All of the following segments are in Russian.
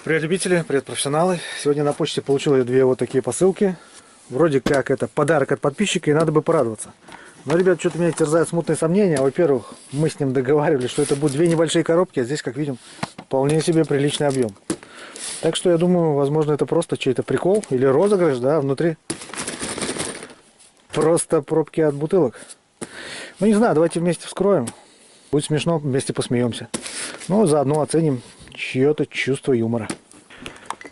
Привет, любители, привет, профессионалы. Сегодня на почте получил я две вот такие посылки. Вроде как это подарок от подписчика, и надо бы порадоваться. Но, ребят, что-то меня терзают смутные сомнения. Во-первых, мы с ним договаривались, что это будут две небольшие коробки, а здесь, как видим, вполне себе приличный объем. Так что я думаю, возможно, это просто чей-то прикол или розыгрыш, да, внутри просто пробки от бутылок. Ну, не знаю, давайте вместе вскроем. Будет смешно, вместе посмеемся. Ну, заодно оценим чье-то чувство юмора.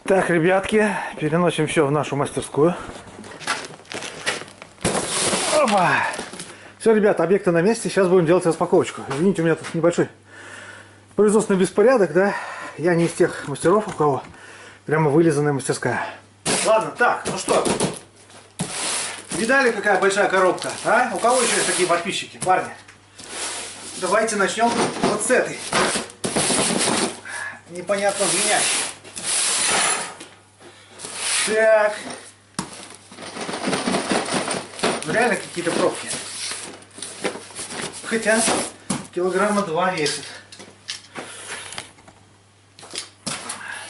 Так, ребятки, переносим все в нашу мастерскую. Опа! Все, ребята, объекты на месте. Сейчас будем делать распаковочку. Извините, у меня тут небольшой производственный беспорядок, да? Я не из тех мастеров, у кого прямо вылизанная мастерская. Ладно, так, ну что? Видали, какая большая коробка? А? У кого еще есть такие подписчики, парни? Давайте начнем вот с этой. Непонятно звенящей. Так. Реально какие-то пробки. Хотя килограмма 2 весит.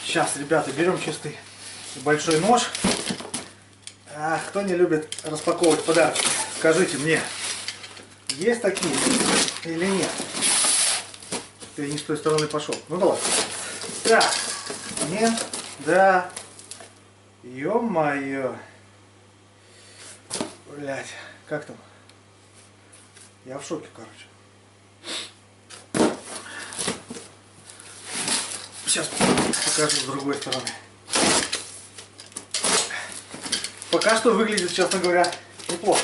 Сейчас, ребята, берем чистый большой нож. А кто не любит распаковывать подарки? Скажите мне, есть такие или нет? Ты не с той стороны пошел. Ну давай. Так. Нет. Да. Ё-моё. Блять. Как там? Я в шоке, короче. Сейчас покажу с другой стороны. Пока что выглядит, честно говоря, неплохо.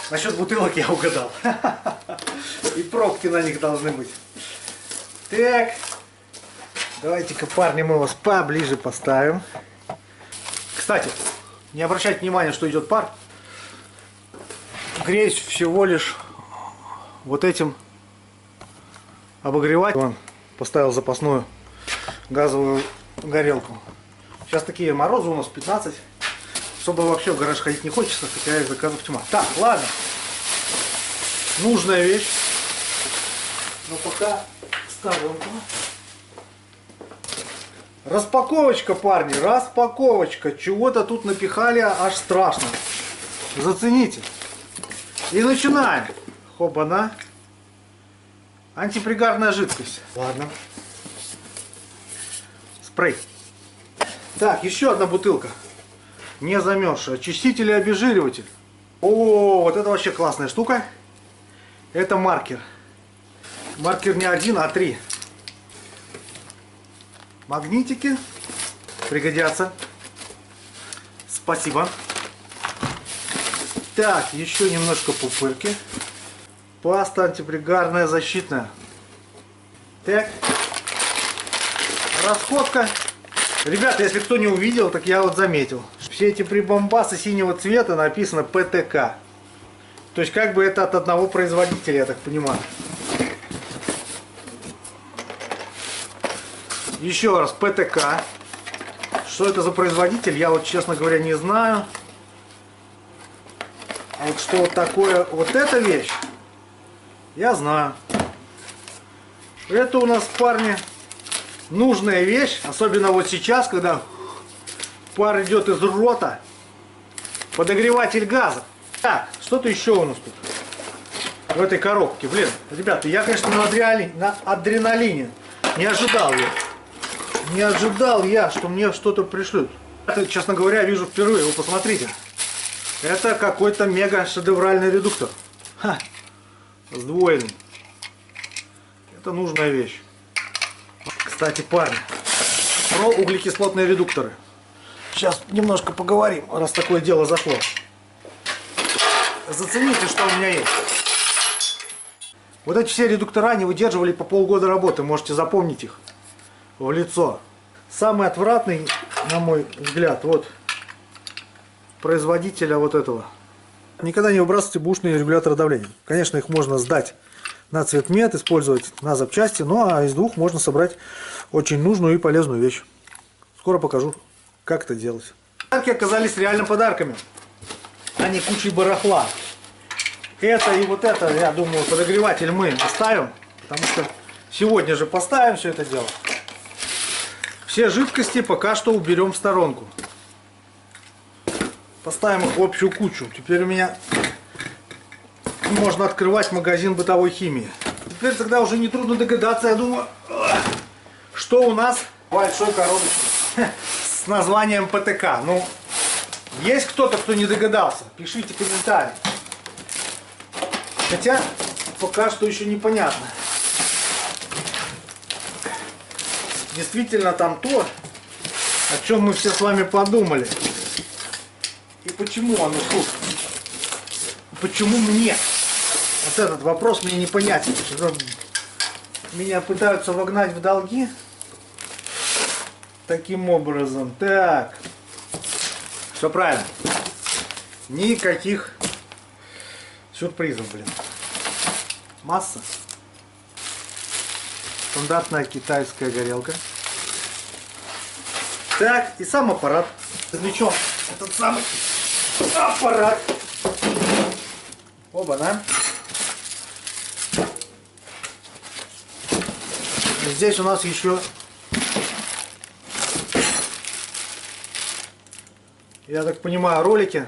Насчет бутылок я угадал. И пробки на них должны быть. Так. Давайте-ка, парни, мы вас поближе поставим. Кстати, не обращайте внимания, что идет пар. Греюсь всего лишь вот этим обогревателем. Он поставил запасную газовую горелку. Сейчас такие морозы у нас 15. Особо вообще в гараж ходить не хочется, хотя их заказов тьма. Так, ладно. Нужная вещь. Но пока сторонку. Распаковочка, парни, распаковочка. Чего-то тут напихали, аж страшно. Зацените. И начинаем. Хоба-на. Антипригарная жидкость. Ладно. Спрей. Так, еще одна бутылка. Не замерзшая. Очиститель и обезжириватель. О, вот это вообще классная штука. Это маркер. Маркер не один, а 3. Магнитики пригодятся. Спасибо. Так, еще немножко пупырки. Паста антипригарная защитная. Так. Расходка. Ребята, если кто не увидел, так я вот заметил. Все эти прибамбасы синего цвета написано ПТК. То есть как бы это от одного производителя, я так понимаю. Еще раз, ПТК. Что это за производитель, я вот, честно говоря, не знаю. А вот что вот такое, вот эта вещь, я знаю. Это у нас, парни, нужная вещь. Особенно вот сейчас, когда пар идет из рота. Подогреватель газа. Так, что-то еще у нас тут в этой коробке. Блин, ребята, я, конечно, на адреналине. Не ожидал я. Не ожидал я, что мне что-то пришлют. Это, честно говоря, вижу впервые. Вы посмотрите. Это какой-то мега шедевральный редуктор. Ха. Сдвоенный. Это нужная вещь. Кстати, парни, про углекислотные редукторы. Сейчас немножко поговорим, раз такое дело зашло. Зацените, что у меня есть. Вот эти все редуктора не выдерживали по полгода работы. Можете запомнить их в лицо. Самый отвратный, на мой взгляд, вот производителя вот этого. Никогда не выбрасывайте бушные регуляторы давления. Конечно, их можно сдать на цветмет, использовать на запчасти, ну а из двух можно собрать очень нужную и полезную вещь. Скоро покажу, как это делать. Подарки оказались реально подарками, а не кучей барахла. Это и вот это, я думаю, подогреватель мы оставим, потому что сегодня же поставим все это дело. Все жидкости пока что уберем в сторонку. Поставим их в общую кучу. Теперь у меня можно открывать магазин бытовой химии. Теперь тогда уже нетрудно догадаться, я думаю, что у нас в большой коробочке с названием ПТК. Ну, есть кто-то, кто не догадался? Пишите комментарии. Хотя, пока что еще непонятно. Действительно там то, о чем мы все с вами подумали. И почему оно тут? Почему мне? Вот этот вопрос мне непонятен. Меня пытаются вогнать в долги. Таким образом. Так. Все правильно. Никаких сюрпризов, блин. Масса. Стандартная китайская горелка. Так, и сам аппарат. Извлечем этот самый аппарат. Оба-на. Здесь у нас еще, я так понимаю, ролики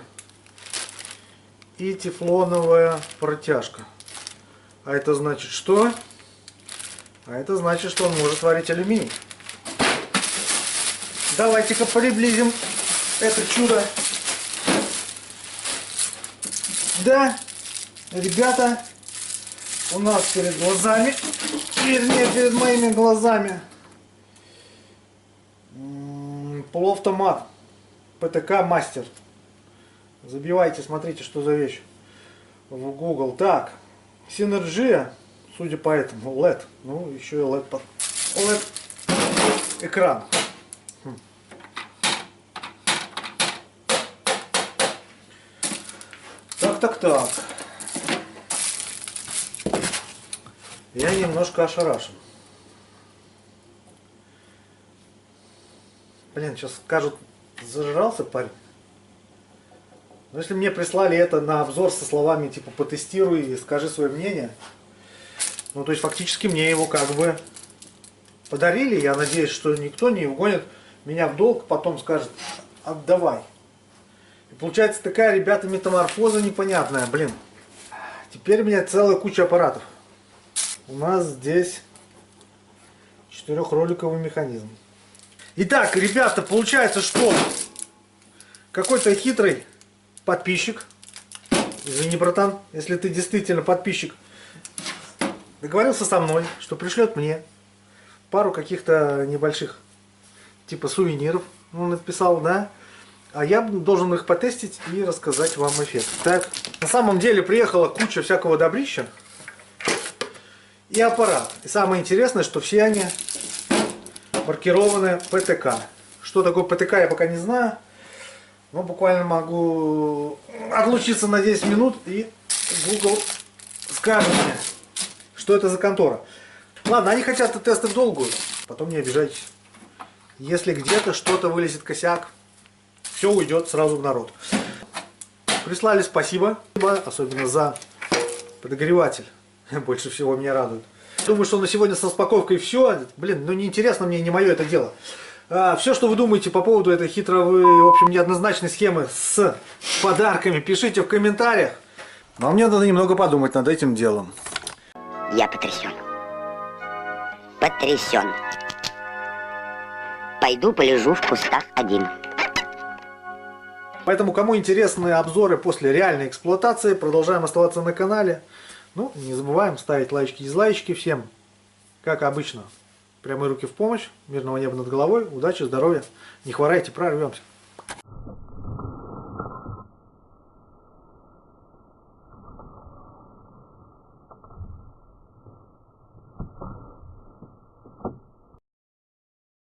и тефлоновая протяжка. А это значит что? А это значит, что он может варить алюминий. Давайте-ка приблизим это чудо. Да, ребята, у нас перед глазами, вернее, перед моими глазами, полуавтомат ПТК Мастер. Забивайте, смотрите, что за вещь в Google. Так, Synergy, судя по этому, LED. Ну, еще и LED экран. Так. Я немножко ошарашен. Блин, сейчас скажут, зажрался парень. Но если мне прислали это на обзор со словами типа потестируй и скажи свое мнение, ну то есть фактически мне его как бы подарили. Я надеюсь, что никто не угонит меня в долг, потом скажет отдавай. И получается такая, ребята, метаморфоза непонятная, блин. Теперь у меня целая куча аппаратов. У нас здесь 4-роликовый механизм. Итак, ребята, получается, что какой-то хитрый подписчик, извини, братан, если ты действительно подписчик, договорился со мной, что пришлет мне пару каких-то небольших типа сувениров, он написал, да, а я должен их потестить и рассказать вам эффект. Так, на самом деле приехала куча всякого добрища и аппарат. И самое интересное, что все они маркированы ПТК. Что такое ПТК, я пока не знаю. Но буквально могу отлучиться на 10 минут, и Google скажет мне, что это за контора. Ладно, они хотят тесты в долгую. Потом не обижайтесь. Если где-то что-то вылезет косяк, все уйдет сразу в народ. Прислали, спасибо. Особенно за подогреватель. Больше всего меня радует. Думаю, что на сегодня с распаковкой все. Блин, ну неинтересно мне, не мое это дело. Все, что вы думаете по поводу этой хитровой, в общем, неоднозначной схемы с подарками, пишите в комментариях. Но мне надо немного подумать над этим делом. Я потрясен. Потрясен. Пойду полежу в кустах один. Поэтому, кому интересны обзоры после реальной эксплуатации, продолжаем оставаться на канале. Ну, не забываем ставить лайки и дизлайки всем, как обычно. Прямые руки в помощь, мирного неба над головой, удачи, здоровья, не хворайте, прорвемся.